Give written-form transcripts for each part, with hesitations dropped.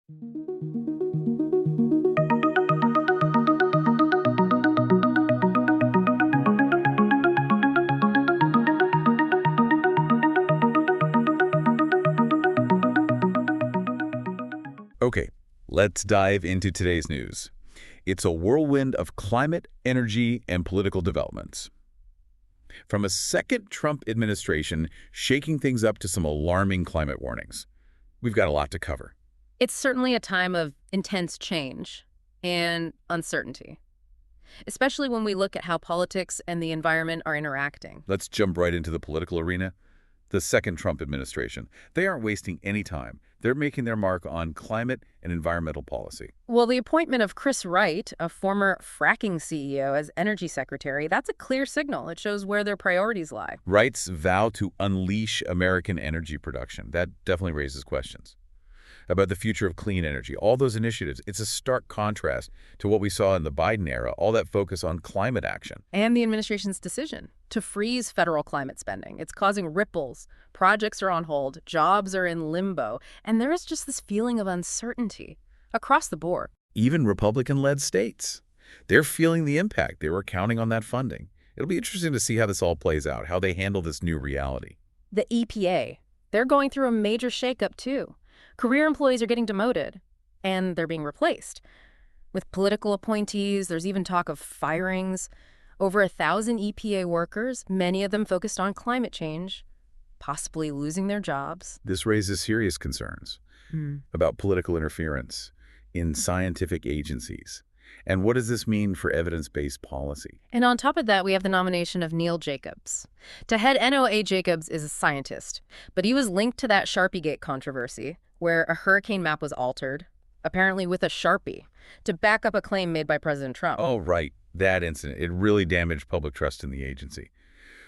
Okay, let's dive into today's news. It's a whirlwind of climate, energy, and political developments. From a second Trump administration shaking things up to some alarming climate warnings. We've got a lot to cover. It's certainly a time of intense change and uncertainty, especially when we look at how politics and the environment are interacting. Let's jump right into the political arena. The second Trump administration. They aren't wasting any time. They're making their mark on climate and environmental policy. Well, the appointment of Chris Wright, a former fracking CEO, as energy secretary, that's a clear signal. It shows where their priorities lie. Wright's vow to unleash American energy production. That definitely raises questions about the future of clean energy. All those initiatives, it's a stark contrast to what we saw in the Biden era, all that focus on climate action. And the administration's decision to freeze federal climate spending. It's causing ripples. Projects are on hold. Jobs are in limbo. And there is just this feeling of uncertainty across the board. Even Republican-led states, they're feeling the impact. They were counting on that funding. It'll be interesting to see how this all plays out, how they handle this new reality. The EPA, they're going through a major shakeup too. Career employees are getting demoted, and they're being replaced. With political appointees, there's even talk of firings. Over 1,000 EPA workers, many of them focused on climate change, possibly losing their jobs. This raises serious concerns about political interference in scientific agencies. And what does this mean for evidence-based policy? And on top of that, we have the nomination of Neil Jacobs. To head NOAA, Jacobs is a scientist, but he was linked to that Sharpiegate controversy, where a hurricane map was altered, apparently with a Sharpie, to back up a claim made by President Trump. Oh, right. That incident. It really damaged public trust in the agency.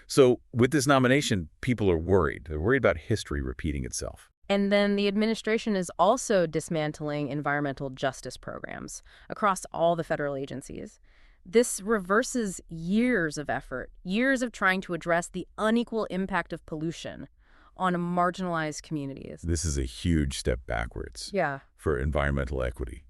So with this nomination, people are worried. They're worried about history repeating itself. And then the administration is also dismantling environmental justice programs across all the federal agencies. This reverses years of effort, years of trying to address the unequal impact of pollution on marginalized communities. This is a huge step backwards for environmental equity.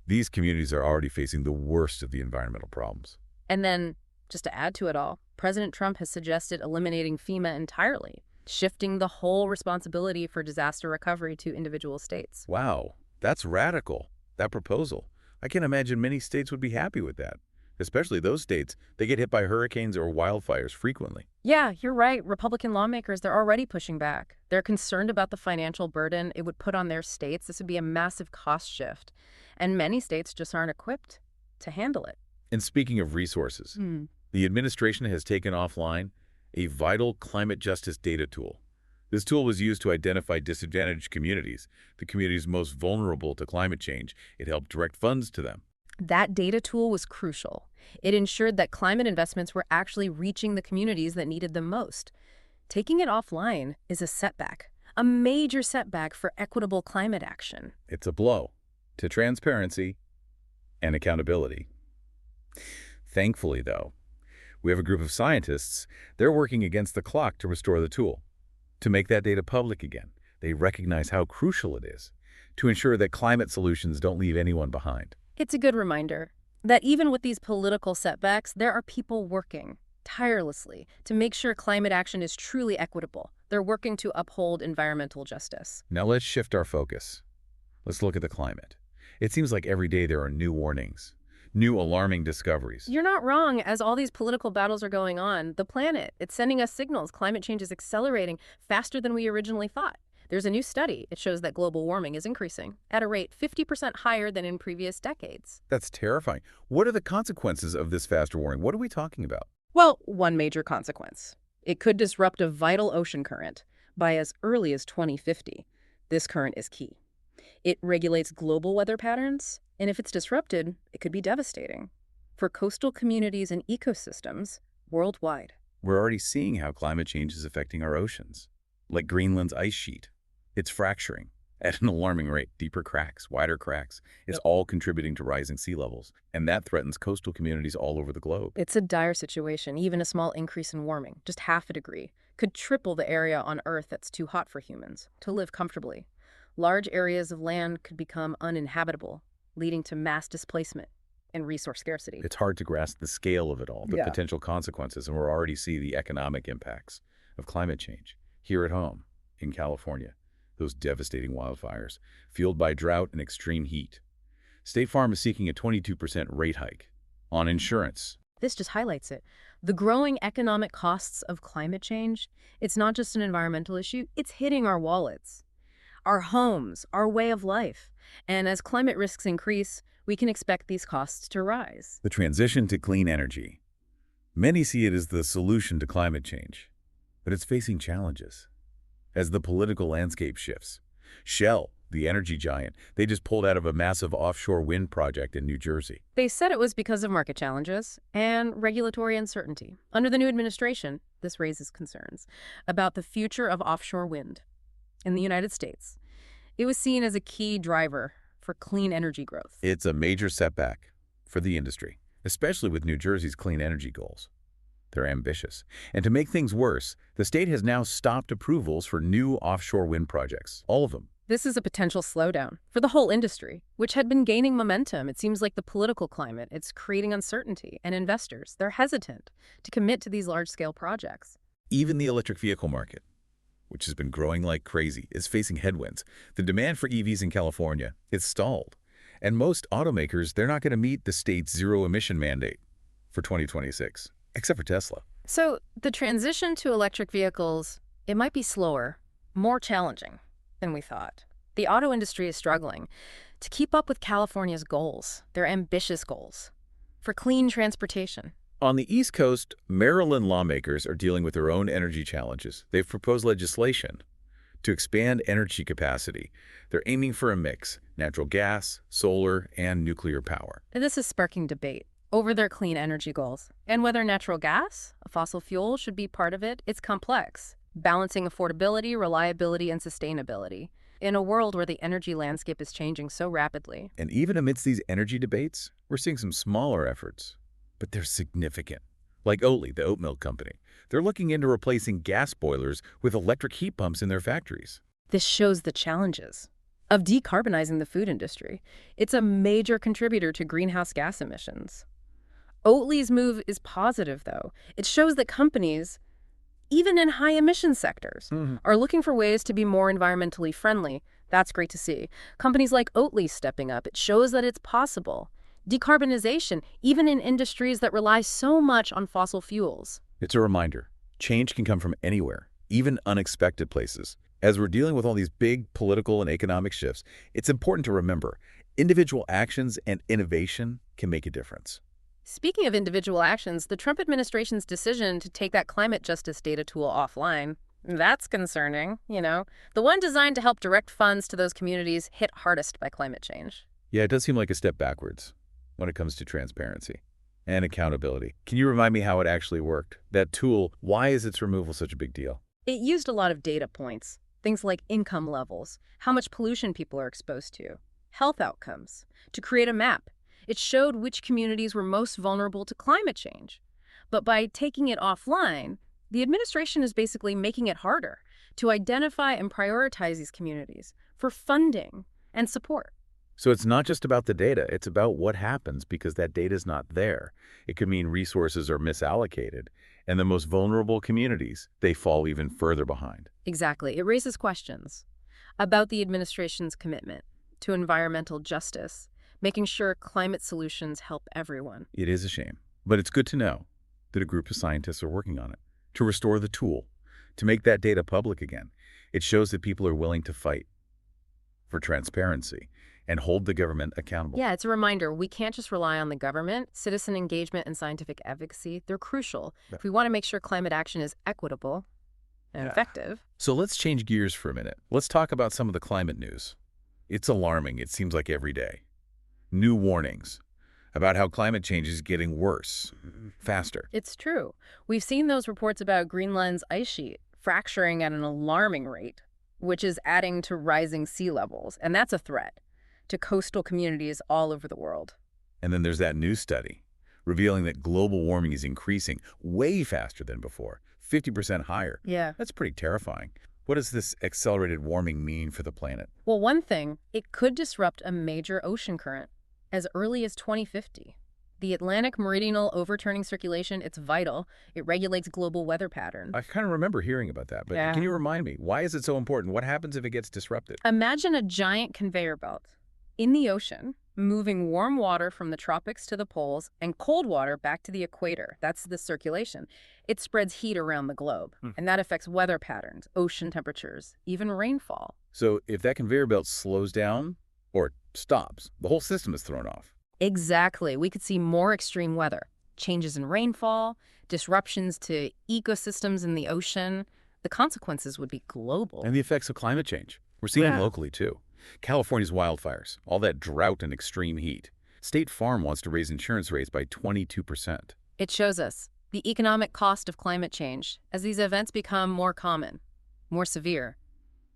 These communities are already facing the worst of the environmental problems. And then, just to add to it all, President Trump has suggested eliminating FEMA entirely, shifting the whole responsibility for disaster recovery to individual states. Wow, that's radical, that proposal. I can't imagine many states would be happy with that. Especially those states, they get hit by hurricanes or wildfires frequently. Yeah, you're right. Republican lawmakers, they're already pushing back. They're concerned about the financial burden it would put on their states. This would be a massive cost shift. And many states just aren't equipped to handle it. And speaking of resources, the administration has taken offline a vital climate justice data tool. This tool was used to identify disadvantaged communities, the communities most vulnerable to climate change. It helped direct funds to them. That data tool was crucial. It ensured that climate investments were actually reaching the communities that needed them most. Taking it offline is a setback, a major setback for equitable climate action. It's a blow to transparency and accountability. Thankfully, though, we have a group of scientists. They're working against the clock to restore the tool, to make that data public again. They recognize how crucial it is to ensure that climate solutions don't leave anyone behind. It's a good reminder that even with these political setbacks, there are people working tirelessly to make sure climate action is truly equitable. They're working to uphold environmental justice. Now let's shift our focus. Let's look at the climate. It seems like every day there are new warnings, new alarming discoveries. You're not wrong. As all these political battles are going on, the planet, it's sending us signals. Climate change is accelerating faster than we originally thought. There's a new study. It shows that global warming is increasing at a rate 50% higher than in previous decades. That's terrifying. What are the consequences of this faster warming? What are we talking about? Well, one major consequence. It could disrupt a vital ocean current by as early as 2050. This current is key. It regulates global weather patterns, and if it's disrupted, it could be devastating for coastal communities and ecosystems worldwide. We're already seeing how climate change is affecting our oceans, like Greenland's ice sheet. It's fracturing at an alarming rate. Deeper cracks, wider cracks. It's all contributing to rising sea levels, and that threatens coastal communities all over the globe. It's a dire situation. Even a small increase in warming, just half a degree, could triple the area on Earth that's too hot for humans to live comfortably. Large areas of land could become uninhabitable, leading to mass displacement and resource scarcity. It's hard to grasp the scale of it all, the Yeah. potential consequences, and we're already seeing the economic impacts of climate change here at home in California. Those devastating wildfires, fueled by drought and extreme heat. State Farm is seeking a 22% rate hike on insurance. This just highlights it. The growing economic costs of climate change, it's not just an environmental issue, it's hitting our wallets, our homes, our way of life. And as climate risks increase, we can expect these costs to rise. The transition to clean energy. Many see it as the solution to climate change, but it's facing challenges as the political landscape shifts. Shell, the energy giant, they just pulled out of a massive offshore wind project in New Jersey. They said it was because of market challenges and regulatory uncertainty. Under the new administration, this raises concerns about the future of offshore wind in the United States. It was seen as a key driver for clean energy growth. It's a major setback for the industry, especially with New Jersey's clean energy goals. They're ambitious. And to make things worse, the state has now stopped approvals for new offshore wind projects, all of them. This is a potential slowdown for the whole industry, which had been gaining momentum. It seems like the political climate, it's creating uncertainty, and investors, they're hesitant to commit to these large-scale projects. Even the electric vehicle market, which has been growing like crazy, is facing headwinds. The demand for EVs in California is stalled. And most automakers, they're not going to meet the state's zero-emission mandate for 2026, except for Tesla. So the transition to electric vehicles, it might be slower, more challenging than we thought. The auto industry is struggling to keep up with California's goals, their ambitious goals, for clean transportation. On the East Coast, Maryland lawmakers are dealing with their own energy challenges. They've proposed legislation to expand energy capacity. They're aiming for a mix: natural gas, solar, and nuclear power. And this is sparking debate over their clean energy goals. And whether natural gas, a fossil fuel, should be part of it, it's complex, balancing affordability, reliability, and sustainability in a world where the energy landscape is changing so rapidly. And even amidst these energy debates, we're seeing some smaller efforts, but they're significant. Like Oatly, the oat milk company. They're looking into replacing gas boilers with electric heat pumps in their factories. This shows the challenges of decarbonizing the food industry. It's a major contributor to greenhouse gas emissions. Oatly's move is positive, though. It shows that companies, even in high-emission sectors, are looking for ways to be more environmentally friendly. That's great to see. Companies like Oatly stepping up. It shows that it's possible. Decarbonization, even in industries that rely so much on fossil fuels. It's a reminder. Change can come from anywhere, even unexpected places. As we're dealing with all these big political and economic shifts, it's important to remember individual actions and innovation can make a difference. Speaking of individual actions, the Trump administration's decision to take that climate justice data tool offline, that's concerning, the one designed to help direct funds to those communities hit hardest by climate change. Yeah, it does seem like a step backwards when it comes to transparency and accountability. Can you remind me how it actually worked? That tool, why is its removal such a big deal? It used a lot of data points, things like income levels, how much pollution people are exposed to, health outcomes, to create a map. It showed which communities were most vulnerable to climate change. But by taking it offline, the administration is basically making it harder to identify and prioritize these communities for funding and support. So it's not just about the data, it's about what happens because that data is not there. It could mean resources are misallocated, and the most vulnerable communities, they fall even further behind. Exactly. It raises questions about the administration's commitment to environmental justice, making sure climate solutions help everyone. It is a shame, but it's good to know that a group of scientists are working on it to restore the tool, to make that data public again. It shows that people are willing to fight for transparency and hold the government accountable. Yeah, it's a reminder. We can't just rely on the government. Citizen engagement and scientific advocacy, they're crucial if we want to make sure climate action is equitable and effective. So let's change gears for a minute. Let's talk about some of the climate news. It's alarming, it seems like every day. New warnings about how climate change is getting worse, faster. It's true. We've seen those reports about Greenland's ice sheet fracturing at an alarming rate, which is adding to rising sea levels. And that's a threat to coastal communities all over the world. And then there's that new study revealing that global warming is increasing way faster than before, 50% higher. Yeah. That's pretty terrifying. What does this accelerated warming mean for the planet? Well, one thing, it could disrupt a major ocean current as early as 2050. The Atlantic meridional overturning circulation, it's vital. It regulates global weather patterns. I kind of remember hearing about that, but can you remind me, why is it so important? What happens if it gets disrupted? Imagine a giant conveyor belt in the ocean, moving warm water from the tropics to the poles and cold water back to the equator. That's the circulation. It spreads heat around the globe, and that affects weather patterns, ocean temperatures, even rainfall. So if that conveyor belt slows down or stops, the whole system is thrown off. Exactly. We could see more extreme weather, changes in rainfall, disruptions to ecosystems in the ocean. The consequences would be global. And the effects of climate change. We're seeing them Yeah. locally, too. California's wildfires, all that drought and extreme heat. State Farm wants to raise insurance rates by 22%. It shows us the economic cost of climate change. As these events become more common, more severe,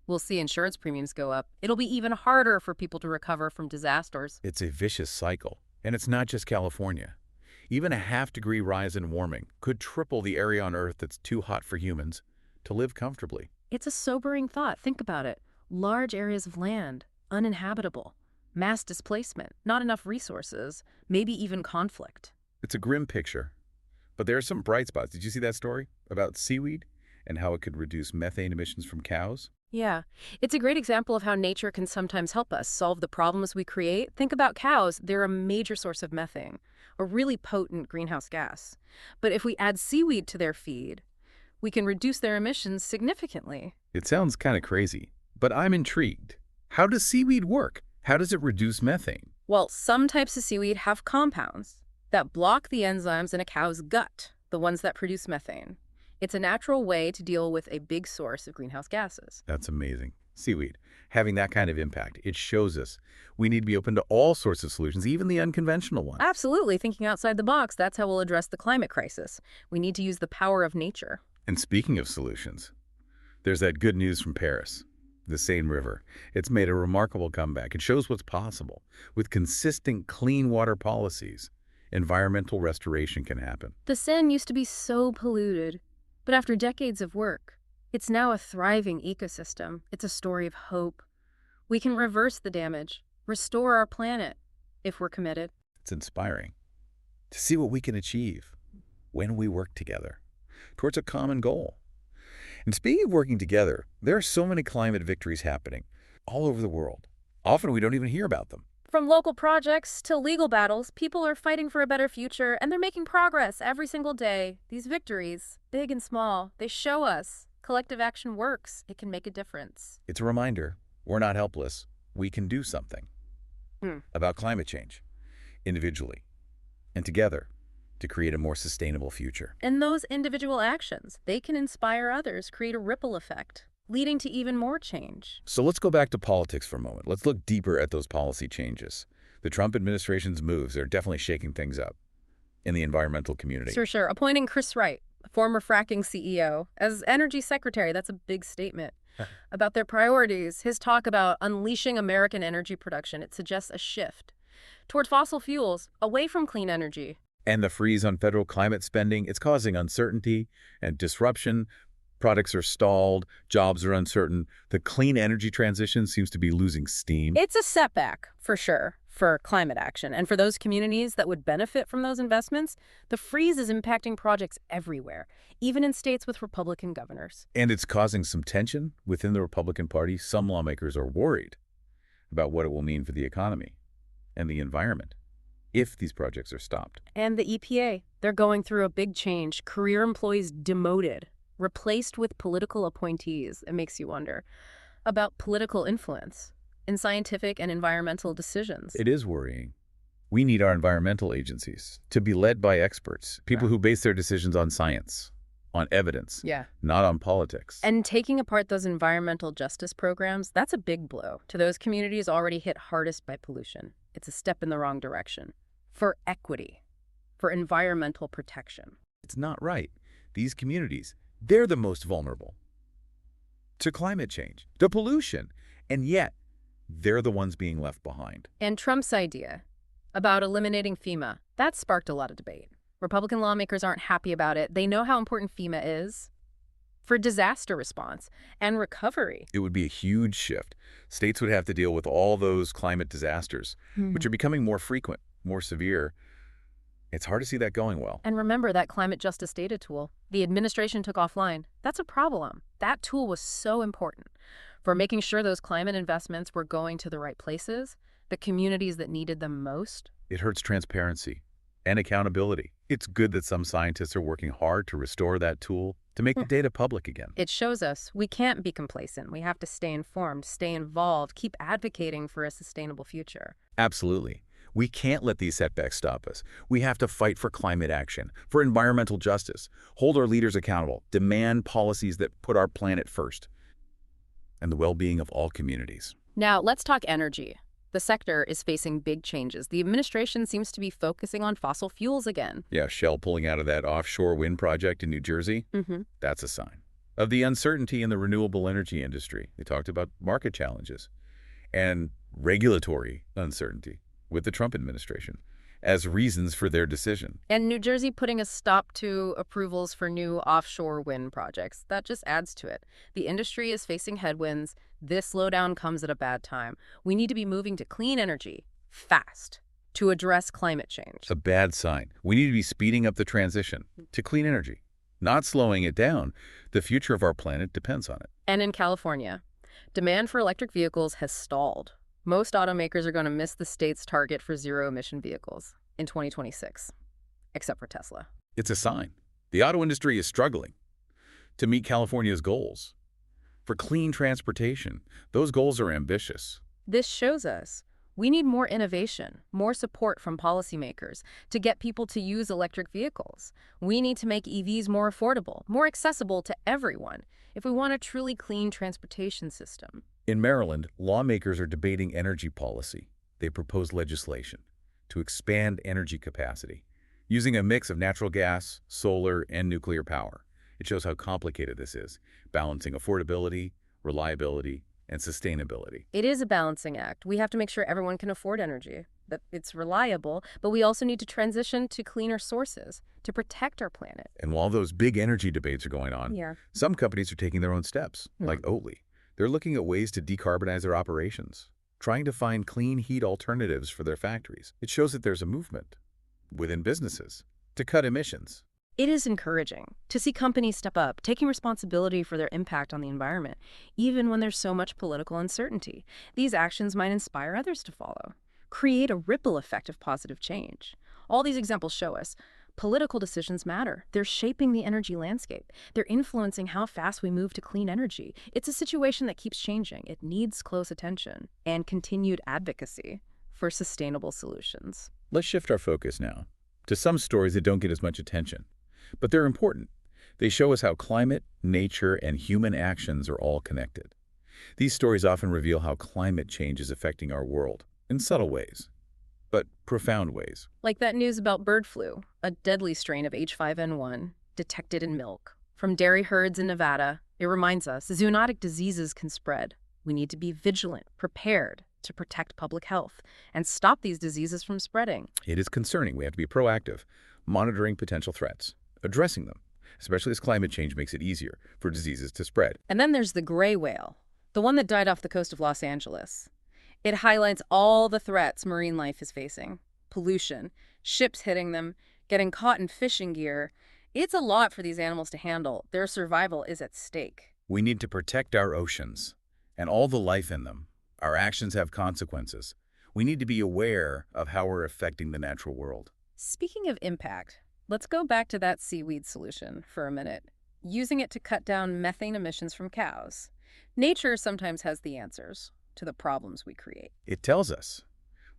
we'll see insurance premiums go up. It'll be even harder for people to recover from disasters. It's a vicious cycle. And it's not just California. Even a half-degree rise in warming could triple the area on Earth that's too hot for humans to live comfortably. It's a sobering thought. Think about it. Large areas of land, uninhabitable, mass displacement, not enough resources, maybe even conflict. It's a grim picture. But there are some bright spots. Did you see that story about seaweed and how it could reduce methane emissions from cows? Yeah, it's a great example of how nature can sometimes help us solve the problems we create. Think about cows. They're a major source of methane, a really potent greenhouse gas. But if we add seaweed to their feed, we can reduce their emissions significantly. It sounds kind of crazy, but I'm intrigued. How does seaweed work? How does it reduce methane? Well, some types of seaweed have compounds that block the enzymes in a cow's gut, the ones that produce methane. It's a natural way to deal with a big source of greenhouse gases. That's amazing. Seaweed, having that kind of impact, it shows us we need to be open to all sorts of solutions, even the unconventional ones. Absolutely, thinking outside the box, that's how we'll address the climate crisis. We need to use the power of nature. And speaking of solutions, there's that good news from Paris, the Seine River. It's made a remarkable comeback. It shows what's possible. With consistent clean water policies, environmental restoration can happen. The Seine used to be so polluted, but after decades of work, it's now a thriving ecosystem. It's a story of hope. We can reverse the damage, restore our planet, if we're committed. It's inspiring to see what we can achieve when we work together towards a common goal. And speaking of working together, there are so many climate victories happening all over the world. Often we don't even hear about them. From local projects to legal battles, people are fighting for a better future, and they're making progress every single day. These victories, big and small, they show us collective action works. It can make a difference. It's a reminder we're not helpless. We can do something about climate change, individually and together, to create a more sustainable future. And those individual actions, they can inspire others, create a ripple effect, leading to even more change. So let's go back to politics for a moment. Let's look deeper at those policy changes. The Trump administration's moves are definitely shaking things up in the environmental community. Sure. Appointing Chris Wright, former fracking CEO, as energy secretary, that's a big statement. About their priorities, his talk about unleashing American energy production, it suggests a shift toward fossil fuels, away from clean energy. And the freeze on federal climate spending, it's causing uncertainty and disruption. Products are stalled, jobs are uncertain. The clean energy transition seems to be losing steam. It's a setback, for sure, for climate action. And for those communities that would benefit from those investments, the freeze is impacting projects everywhere, even in states with Republican governors. And it's causing some tension within the Republican Party. Some lawmakers are worried about what it will mean for the economy and the environment if these projects are stopped. And the EPA, they're going through a big change. Career employees demoted, replaced with political appointees. It makes you wonder about political influence in scientific and environmental decisions. It is worrying. We need our environmental agencies to be led by experts, people who base their decisions on science, on evidence, not on politics. And taking apart those environmental justice programs, that's a big blow to those communities already hit hardest by pollution. It's a step in the wrong direction. For equity, for environmental protection. It's not right. These communities, they're the most vulnerable to climate change, to pollution, and yet they're the ones being left behind. And Trump's idea about eliminating FEMA, that sparked a lot of debate. Republican lawmakers aren't happy about it. They know how important FEMA is. for disaster response and recovery. It would be a huge shift. States would have to deal with all those climate disasters, which are becoming more frequent, more severe. It's hard to see that going well. And remember that climate justice data tool the administration took offline. That's a problem. That tool was so important for making sure those climate investments were going to the right places, the communities that needed them most. It hurts transparency and accountability. It's good that some scientists are working hard to restore that tool, to make the data public again. It shows us we can't be complacent. We have to stay informed, stay involved, keep advocating for a sustainable future. Absolutely. We can't let these setbacks stop us. We have to fight for climate action, for environmental justice, hold our leaders accountable, demand policies that put our planet first, and the well-being of all communities. Now, let's talk energy. The sector is facing big changes. The administration seems to be focusing on fossil fuels again. Yeah, Shell pulling out of that offshore wind project in New Jersey, that's a sign of the uncertainty in the renewable energy industry. They talked about market challenges and regulatory uncertainty with the Trump administration as reasons for their decision. And New Jersey putting a stop to approvals for new offshore wind projects. That just adds to it. The industry is facing headwinds. This slowdown comes at a bad time. We need to be moving to clean energy fast to address climate change. It's a bad sign. We need to be speeding up the transition to clean energy, not slowing it down. The future of our planet depends on it. And in California, demand for electric vehicles has stalled. Most automakers are going to miss the state's target for zero-emission vehicles in 2026, except for Tesla. It's a sign. The auto industry is struggling to meet California's goals. For clean transportation, those goals are ambitious. This shows us we need more innovation, more support from policymakers to get people to use electric vehicles. We need to make EVs more affordable, more accessible to everyone if we want a truly clean transportation system. In Maryland, lawmakers are debating energy policy. They propose legislation to expand energy capacity using a mix of natural gas, solar, and nuclear power. It shows how complicated this is, balancing affordability, reliability, and sustainability. It is a balancing act. We have to make sure everyone can afford energy, that it's reliable, but we also need to transition to cleaner sources to protect our planet. And while those big energy debates are going on, some companies are taking their own steps, like Oatly. They're looking at ways to decarbonize their operations, trying to find clean heat alternatives for their factories. It shows that there's a movement within businesses to cut emissions. It is encouraging to see companies step up, taking responsibility for their impact on the environment, even when there's so much political uncertainty. These actions might inspire others to follow, create a ripple effect of positive change. All these examples show us political decisions matter. They're shaping the energy landscape. They're influencing how fast we move to clean energy. It's a situation that keeps changing. It needs close attention and continued advocacy for sustainable solutions. Let's shift our focus now to some stories that don't get as much attention, but they're important. They show us how climate, nature, and human actions are all connected. These stories often reveal how climate change is affecting our world in subtle ways, but profound ways. Like that news about bird flu, a deadly strain of H5N1 detected in milk. From dairy herds in Nevada, it reminds us zoonotic diseases can spread. We need to be vigilant, prepared to protect public health and stop these diseases from spreading. It is concerning. We have to be proactive, monitoring potential threats, addressing them, especially as climate change makes it easier for diseases to spread. And then there's the gray whale, the one that died off the coast of Los Angeles. It highlights all the threats marine life is facing. Pollution, ships hitting them, getting caught in fishing gear. It's a lot for these animals to handle. Their survival is at stake. We need to protect our oceans and all the life in them. Our actions have consequences. We need to be aware of how we're affecting the natural world. Speaking of impact, let's go back to that seaweed solution for a minute, using it to cut down methane emissions from cows. Nature sometimes has the answers to the problems we create. It tells us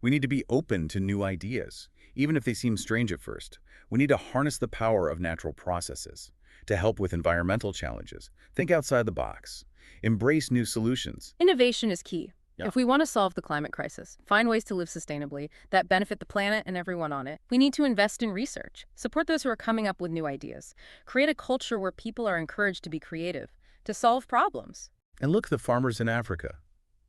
we need to be open to new ideas, even if they seem strange at first. We need to harness the power of natural processes to help with environmental challenges. Think outside the box. Embrace new solutions. Innovation is key. Yeah. If we want to solve the climate crisis, find ways to live sustainably that benefit the planet and everyone on it, we need to invest in research, support those who are coming up with new ideas, create a culture where people are encouraged to be creative, to solve problems. And look at the farmers in Africa,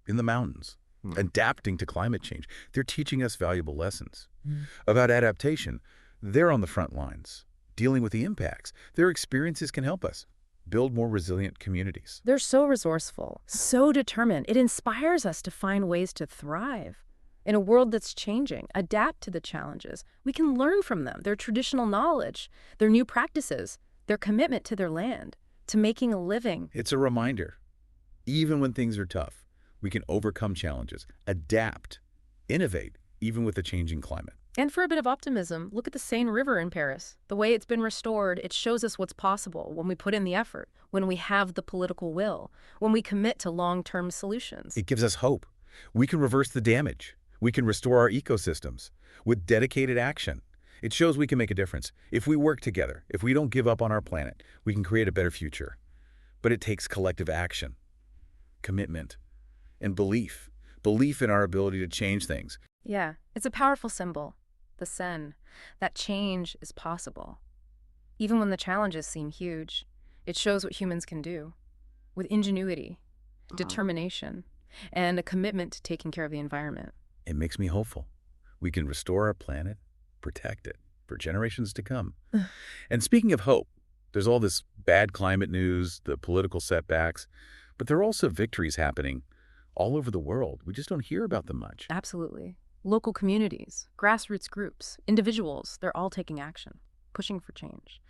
in the mountains, adapting to climate change. They're teaching us valuable lessons about adaptation. They're on the front lines, dealing with the impacts. Their experiences can help us. build more resilient communities. They're so resourceful, so determined. It inspires us to find ways to thrive. In a world that's changing, adapt to the challenges. We can learn from them, their traditional knowledge, their new practices, their commitment to their land, to making a living. It's a reminder, even when things are tough, we can overcome challenges, adapt, innovate, even with the changing climate. And for a bit of optimism, look at the Seine River in Paris. The way it's been restored, it shows us what's possible when we put in the effort, when we have the political will, when we commit to long-term solutions. It gives us hope. We can reverse the damage. We can restore our ecosystems with dedicated action. It shows we can make a difference. If we work together, if we don't give up on our planet, we can create a better future. But it takes collective action, commitment, and belief. Belief in our ability to change things. Yeah, it's a powerful symbol. The Seine, that change is possible. Even when the challenges seem huge, it shows what humans can do with ingenuity, determination, and a commitment to taking care of the environment. It makes me hopeful. We can restore our planet, protect it for generations to come. And speaking of hope, there's all this bad climate news, the political setbacks, but there are also victories happening all over the world. We just don't hear about them much. Absolutely. Local communities, grassroots groups, individuals, they're all taking action, pushing for change.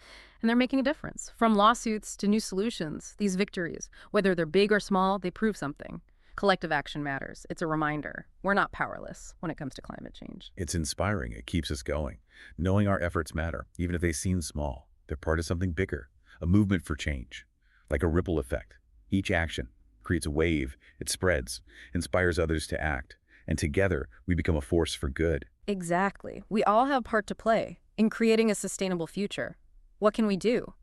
And they're making a difference. From lawsuits to new solutions, these victories, whether they're big or small, they prove something. Collective action matters. It's a reminder. We're not powerless when it comes to climate change. It's inspiring. It keeps us going. Knowing our efforts matter, even if they seem small. They're part of something bigger, a movement for change, like a ripple effect. Each action creates a wave. It spreads, inspires others to act. And together, we become a force for good. Exactly. We all have a part to play in creating a sustainable future. What can we do?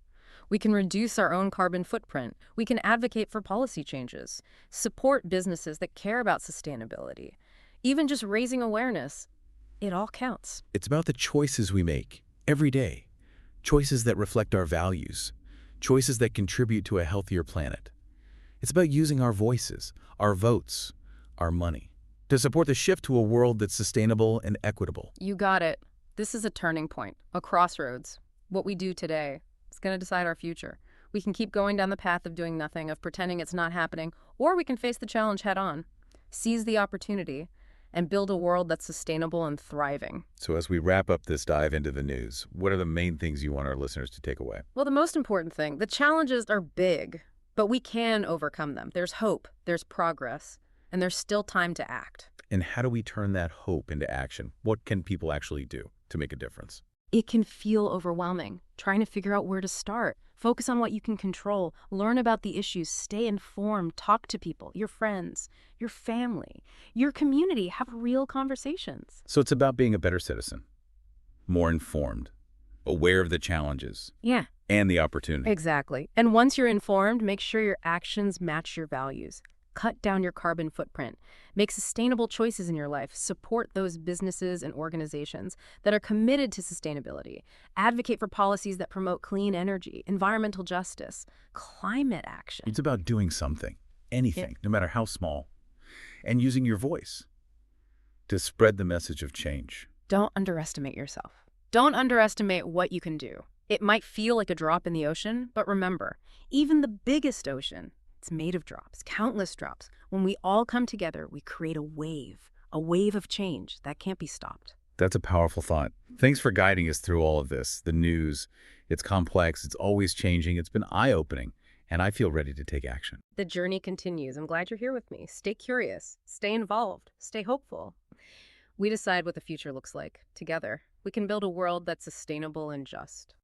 We can reduce our own carbon footprint. We can advocate for policy changes, support businesses that care about sustainability. Even just raising awareness, it all counts. It's about the choices we make every day. Choices that reflect our values. Choices that contribute to a healthier planet. It's about using our voices, our votes, our money to support the shift to a world that's sustainable and equitable. You got it. This is a turning point, a crossroads. What we do today is going to decide our future. We can keep going down the path of doing nothing, of pretending it's not happening, or we can face the challenge head on, seize the opportunity, and build a world that's sustainable and thriving. So as we wrap up this dive into the news, what are the main things you want our listeners to take away? Well, the most important thing, the challenges are big, but we can overcome them. There's hope, there's progress, and there's still time to act. And how do we turn that hope into action? What can people actually do to make a difference? It can feel overwhelming, trying to figure out where to start. Focus on what you can control, learn about the issues, stay informed, talk to people, your friends, your family, your community, have real conversations. So it's about being a better citizen, more informed, aware of the challenges. Yeah. And the opportunity. Exactly. And once you're informed, make sure your actions match your values. Cut down your carbon footprint. Make sustainable choices in your life. Support those businesses and organizations that are committed to sustainability. Advocate for policies that promote clean energy, environmental justice, climate action. It's about doing something, anything, no matter how small, and using your voice to spread the message of change. Don't underestimate yourself. Don't underestimate what you can do. It might feel like a drop in the ocean, but remember, even the biggest ocean, it's made of drops, countless drops. When we all come together, we create a wave of change that can't be stopped. That's a powerful thought. Thanks for guiding us through all of this. The news, it's complex, it's always changing, it's been eye-opening, and I feel ready to take action. The journey continues. I'm glad you're here with me. Stay curious, stay involved, stay hopeful. We decide what the future looks like together. We can build a world that's sustainable and just.